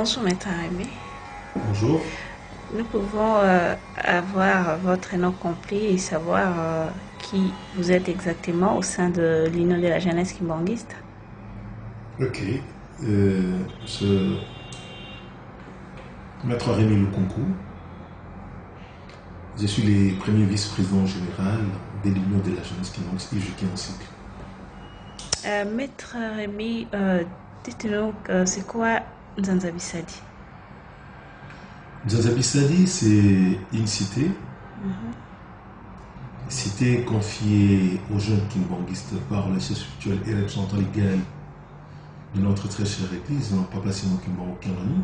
Bonjour, Maître Aimé. Bonjour. Nous pouvons avoir votre nom complet et savoir qui vous êtes exactement au sein de l'Union de la jeunesse kimbanguiste. Ok. Ce Maître Rémi Lukunku, je suis le premier vice-président général de l'Union de la jeunesse kimbanguiste IJK en cycle. Maître Rémi, dites-nous, c'est quoi Nzanza Bissadi? Nzanza Bissadi, c'est une cité confiée aux jeunes kimbanguistes par le chef spirituel et représentant légal de notre très chère église, Papa Simon Kimbangu Kanani,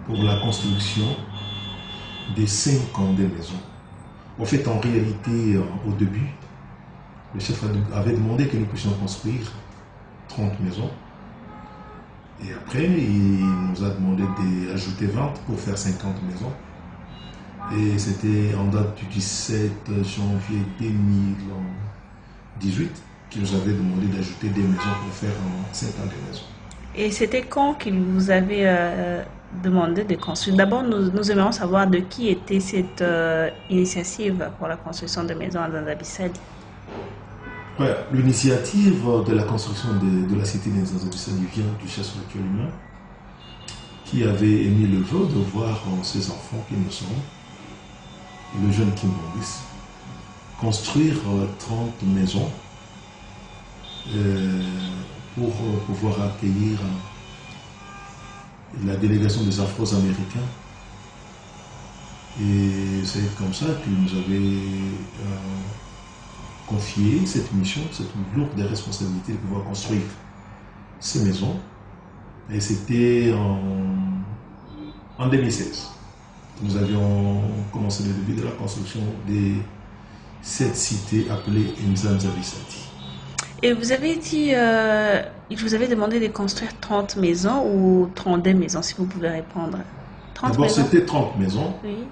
pour la construction des 50 maisons. En fait, en réalité, au début, le chef avait demandé que nous puissions construire 30 maisons. Et après, il nous a demandé d'ajouter 20 pour faire 50 maisons. Et c'était en date du 17 janvier 2018 qu'il nous avait demandé d'ajouter des maisons pour faire 50 maisons. Et c'était quand qu'il vous avait demandé de construire? D'abord, nous aimerions savoir de qui était cette initiative pour la construction de maisons à Nzanza Bissadi. Ouais, l'initiative de la construction de la cité de Nzanza Bissadi vient du chef spirituel humain qui avait émis le vœu de voir ses enfants qui nous sont, le jeune Kimbanguiste, construire 30 maisons pour pouvoir accueillir la délégation des Afro-Américains. Et c'est comme ça qu'il nous avait confié cette mission, cette lourde responsabilité de pouvoir construire ces maisons. Et c'était en 2016 que nous avions commencé le début de la construction de cette cité appelée Nzanza Bissadi. Et vous avez dit, il vous avait demandé de construire 30 maisons ou 32 maisons, si vous pouvez répondre. 30 D'abord, maisons? c'était 30 maisons. Oui.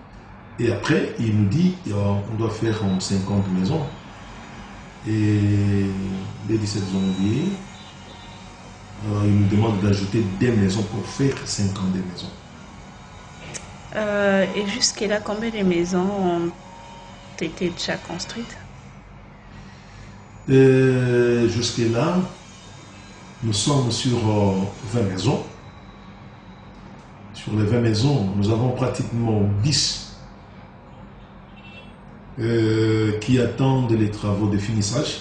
Et après, il nous dit on doit faire 50 maisons. Et le 17 janvier, il nous demande d'ajouter des maisons pour faire 50 maisons. Et jusqu'à là, combien de maisons ont été déjà construites? Jusque-là, nous sommes sur 20 maisons. Sur les 20 maisons, nous avons pratiquement 10 qui attendent les travaux de finissage,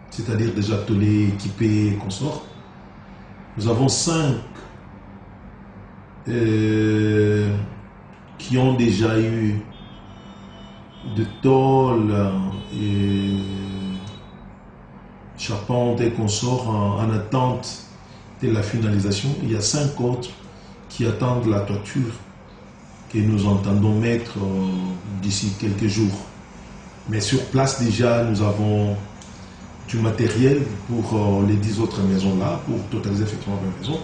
c'est-à-dire des ateliers équipés et consorts. Nous avons 5 qui ont déjà eu de tôles et charpentes et consorts en attente de la finalisation. Il y a 5 autres qui attendent la toiture que nous entendons mettre d'ici quelques jours. Mais sur place déjà, nous avons du matériel pour les 10 autres maisons-là, pour totaliser effectivement 20 maisons.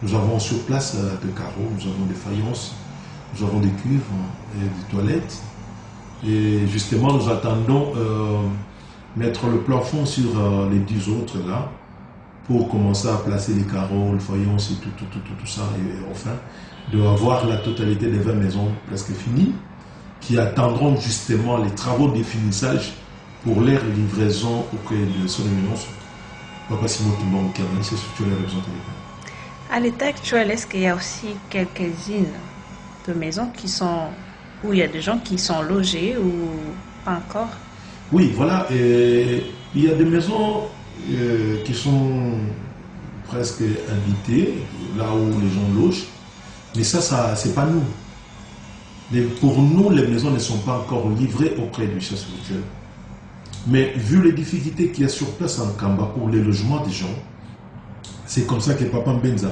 Nous avons sur place des carreaux, nous avons des faïences, nous avons des cuves et des toilettes. Et justement, nous attendons mettre le plafond sur les 10 autres là, pour commencer à placer les carreaux, les faïences et tout ça. Et enfin, de avoir la totalité des 20 maisons presque finies, qui attendront justement les travaux de finissage pour leur livraison auprès de son éminence, Papa Simon Kimbangu Kanani, c'est surtout les représentants. À l'état actuel, est-ce qu'il y a aussi quelques-unes de maisons qui sont, où il y a des gens qui sont logés ou pas encore? Oui, voilà. Il y a des maisons qui sont presque habitées, là où les gens logent. Mais ça c'est pas nous. Pour nous, les maisons ne sont pas encore livrées auprès du chef spirituel. Mais vu les difficultés qu'il y a sur place en Kamba pour les logements des gens, c'est comme ça que Papa Mbenza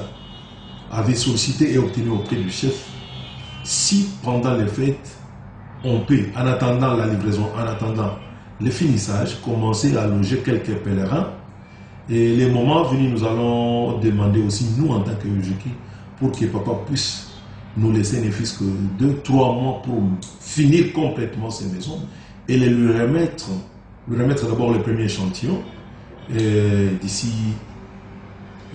avait sollicité et obtenu auprès du chef si pendant les fêtes, on peut, en attendant la livraison, en attendant le finissage, commencer à loger quelques pèlerins. Et les moments venus, nous allons demander aussi, nous en tant que UJK, pour que Papa puisse nous laisser ne fût-ce que 2-3 mois pour finir complètement ces maisons et lui remettre d'abord le premier échantillon d'ici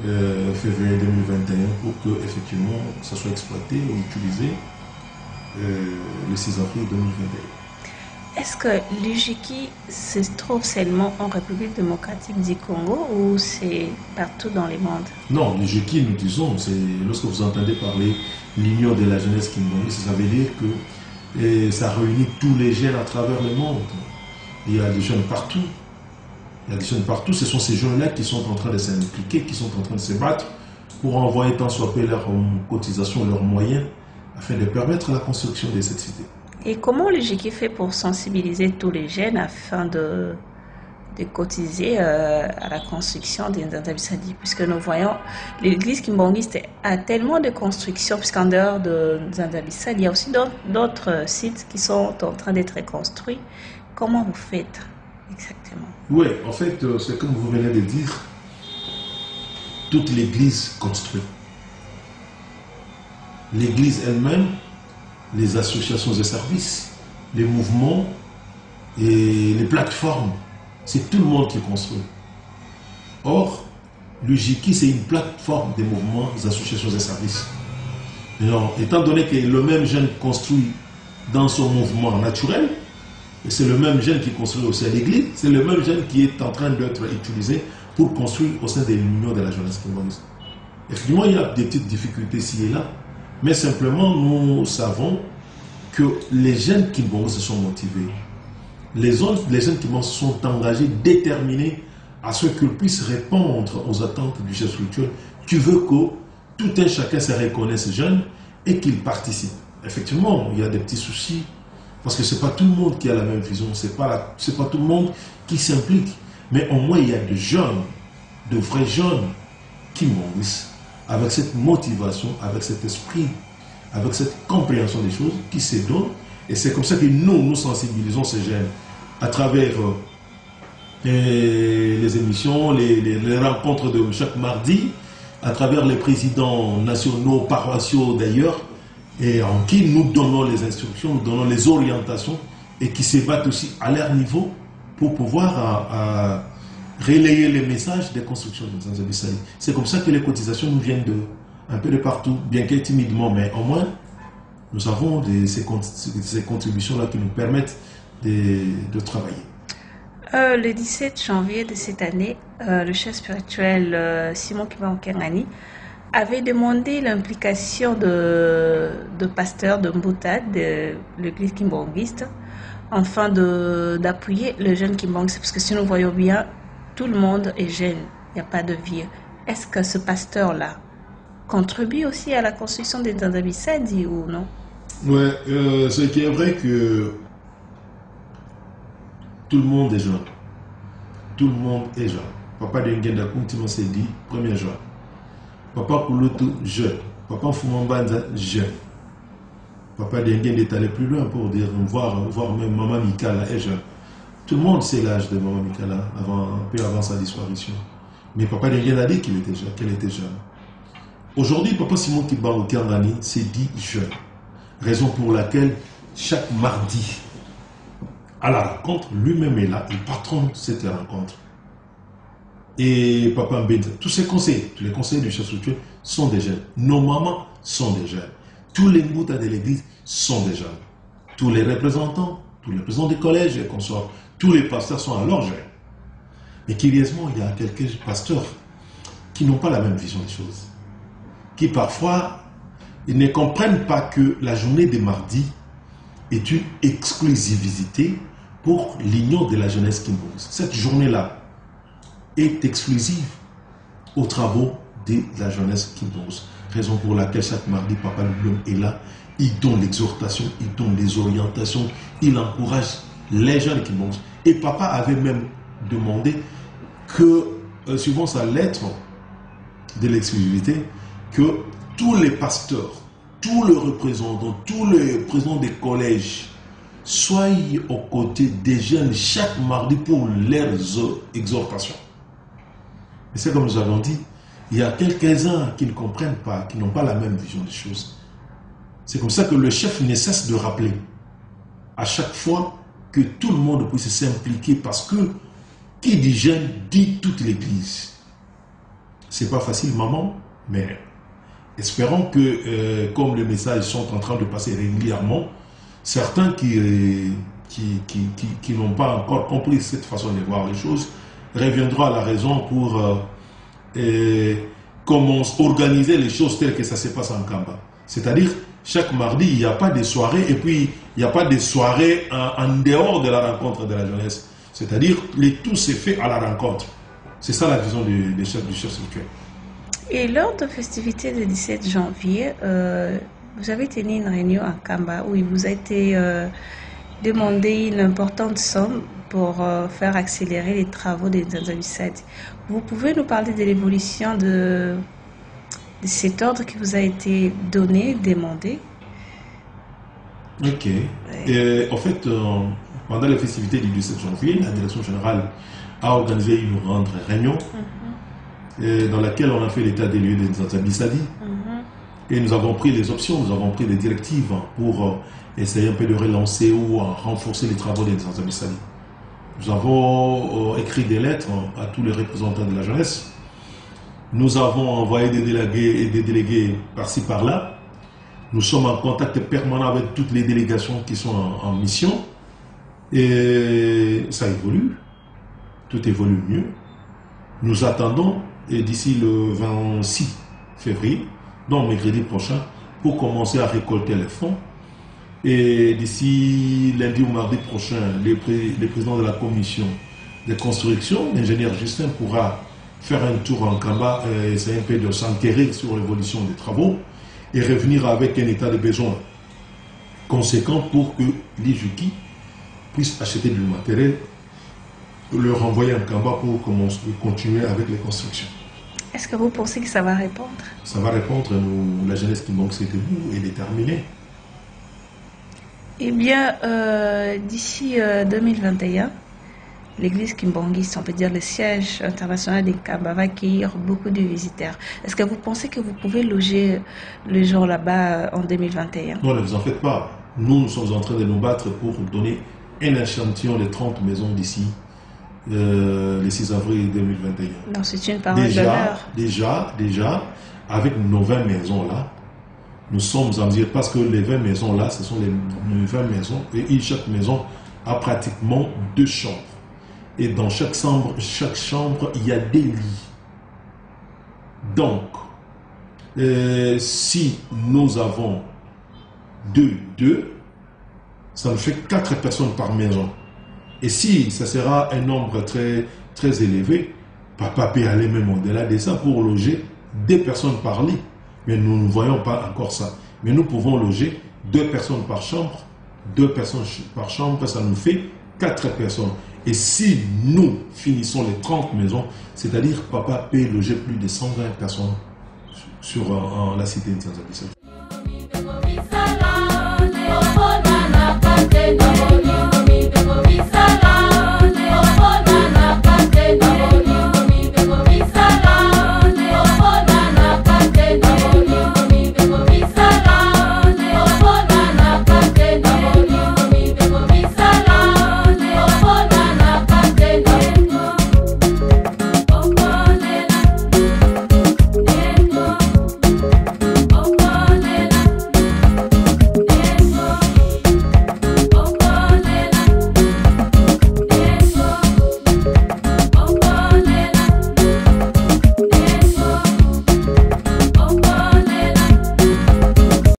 février 2021 pour que effectivement ça soit exploité ou utilisé le 6 avril 2021. Est-ce que l'UJKI se trouve seulement en République démocratique du Congo ou c'est partout dans le monde? Non, l'UJKI, nous disons, c'est lorsque vous entendez parler l'Union de la jeunesse kimbangiste, ça veut dire que ça réunit tous les jeunes à travers le monde. Il y a des jeunes partout. Il y a des jeunes partout. Ce sont ces jeunes-là qui sont en train de s'impliquer, qui sont en train de se battre pour envoyer tant soit peu leurs cotisations, leurs moyens, afin de permettre la construction de cette cité. Et comment le GIKI fait pour sensibiliser tous les jeunes afin de cotiser à la construction des Nzanza-Bissali? Puisque nous voyons, l'église kimbangiste a tellement de constructions, puisqu'en dehors de Nzanza-Bissali, il y a aussi d'autres sites qui sont en train d'être construits. Comment vous faites exactement? Oui, en fait, c'est comme vous venez de dire, toute l'église construit. L'église elle-même, les associations de services, les mouvements et les plateformes, c'est tout le monde qui construit. Or, le JIKI, c'est une plateforme des mouvements, des associations de services. Alors, étant donné que le même jeune construit dans son mouvement naturel, et c'est le même jeune qui construit au sein de l'église, c'est le même jeune qui est en train d'être utilisé pour construire au sein de l'union de la jeunesse kimbangiste. Effectivement, il y a des petites difficultés ici et là, mais simplement, nous savons que les jeunes kimbangos se sont motivés. Les jeunes kimbangos sont engagés, déterminés à ce qu'ils puissent répondre aux attentes du chef spirituel. Tu veux que tout un chacun se reconnaisse jeune et qu'il participe. Effectivement, il y a des petits soucis, parce que ce n'est pas tout le monde qui a la même vision, ce n'est pas tout le monde qui s'implique. Mais au moins, il y a des jeunes, de vrais jeunes kimbangos, avec cette motivation, avec cet esprit, avec cette compréhension des choses qui se donnent. Et c'est comme ça que nous sensibilisons ces jeunes à travers les émissions, les rencontres de chaque mardi, à travers les présidents nationaux, paroissiaux d'ailleurs, et en qui nous donnons les instructions, nous donnons les orientations, et qui se battent aussi à leur niveau pour pouvoir relayer les messages des constructions de Nzanza-Bissali. C'est comme ça que les cotisations nous viennent un peu de partout, bien que timidement, mais au moins, nous avons ces contributions-là qui nous permettent de travailler. Le 17 janvier de cette année, le chef spirituel Simon Kibankengani avait demandé l'implication de pasteurs de Mbouta, de l'église kimbangiste, afin d'appuyer les jeunes kimbangistes, parce que si nous voyons bien, tout le monde est jeune, il n'y a pas de vieux. Est-ce que ce pasteur-là contribue aussi à la construction des Nzanza-Bissali ou non? Oui, ce qui est vrai que tout le monde est jeune. Tout le monde est jeune. Papa de Ngenda Kuntima s'est dit 1er juin. Papa Kouloutou, jeune. Papa Fumambanza, jeune. Papa de Ngenda est allé plus loin pour dire, voir même Maman Mikala est jeune. Tout le monde sait l'âge de Maman Mikala, un peu avant sa disparition. Mais Papa de Ngenda a dit qu'elle était jeune. Aujourd'hui, Papa Simon Kibankengani s'est dit jeune. Raison pour laquelle chaque mardi, à la rencontre, lui-même est là, il patronne cette rencontre. Et Papa Mbenda, tous ces conseils, tous les conseils du chef spirituel sont des jeunes. Nos mamans sont des jeunes. Tous les mboutas de l'église sont des jeunes. Tous les représentants des collèges et consorts, tous les pasteurs sont alors jeunes. Mais curieusement, il y a quelques pasteurs qui n'ont pas la même vision des choses. Qui parfois, ils ne comprennent pas que la journée des mardis est une exclusivité pour l'union de la jeunesse kimbangiste. Cette journée-là est exclusive aux travaux de la jeunesse kimbangiste. Raison pour laquelle chaque mardi, Papa Lublum est là. Il donne l'exhortation, il donne les orientations, il encourage les jeunes kimbangistes. Et Papa avait même demandé que, suivant sa lettre de l'exclusivité, que tous les pasteurs, tous les représentants, tous les présidents des collèges soient aux côtés des jeunes chaque mardi pour leurs exhortations. Et c'est comme nous avons dit, il y a quelques-uns qui ne comprennent pas, qui n'ont pas la même vision des choses. C'est comme ça que le chef ne cesse de rappeler à chaque fois que tout le monde puisse s'impliquer, parce que qui dit jeune dit toute l'église. C'est pas facile, maman, mais espérons que, comme les messages sont en train de passer régulièrement, certains qui n'ont pas encore compris cette façon de voir les choses reviendront à la raison pour comment organiser les choses telles que ça se passe en Kamba. C'est-à-dire, chaque mardi, il n'y a pas de soirée, et puis il n'y a pas de soirée en dehors de la rencontre de la jeunesse. C'est-à-dire, tout se fait à la rencontre. C'est ça la vision du chef spirituel. Et lors de festivités du 17 janvier, vous avez tenu une réunion à Kamba où il vous a été demandé une importante somme pour faire accélérer les travaux des Nzanza-Bisadi. Vous pouvez nous parler de l'évolution de cet ordre qui vous a été donné, demandé? Ok. Et, en fait, pendant les festivités du 17 janvier, la direction générale a organisé une grande réunion dans laquelle on a fait l'état des lieux des Nzanza-Bisadi. Et nous avons pris les options, nous avons pris les directives pour essayer un peu de relancer ou renforcer les travaux des Nzanza-Bisadi. Nous avons écrit des lettres à tous les représentants de la jeunesse. Nous avons envoyé des délégués et des délégués par-ci par-là. Nous sommes en contact permanent avec toutes les délégations qui sont en mission. Et ça évolue. Tout évolue mieux. Nous attendons, et d'ici le 26 février, donc mercredi prochain, pour commencer à récolter les fonds. Et d'ici lundi ou mardi prochain, le président de la commission de construction, l'ingénieur Justin, pourra faire un tour en Kamba et essayer un peu de s'enquérir sur l'évolution des travaux et revenir avec un état de besoin conséquent pour que l'Ijuki puisse acheter du matériel, le renvoyer en Kamba pour continuer avec les constructions. Est-ce que vous pensez que ça va répondre? Ça va répondre. La jeunesse qui manque, c'est debout et déterminée. Eh bien, d'ici 2021, l'église kimbangiste, on peut dire le siège international des Kamba, va accueillir beaucoup de visiteurs. Est-ce que vous pensez que vous pouvez loger les gens là-bas en 2021? Non, ne vous en faites pas. Nous sommes en train de nous battre pour donner un échantillon de 30 maisons d'ici le 6 avril 2021. Non, c'est une parole d'honneur. Déjà, avec nos 20 maisons là, nous sommes en dire, parce que les 20 maisons là, ce sont les 20 maisons, et chaque maison a pratiquement 2 chambres. Et dans chaque chambre, il y a des lits. Donc, si nous avons 2, ça nous fait 4 personnes par maison. Et si ça sera un nombre très, très élevé, papa peut aller même au-delà de ça pour loger 2 personnes par lit. Mais nous ne voyons pas encore ça. Mais nous pouvons loger 2 personnes par chambre. 2 personnes par chambre, ça nous fait 4 personnes. Et si nous finissons les 30 maisons, c'est-à-dire papa peut loger plus de 120 personnes sur la cité de Nzanza-Bisadi.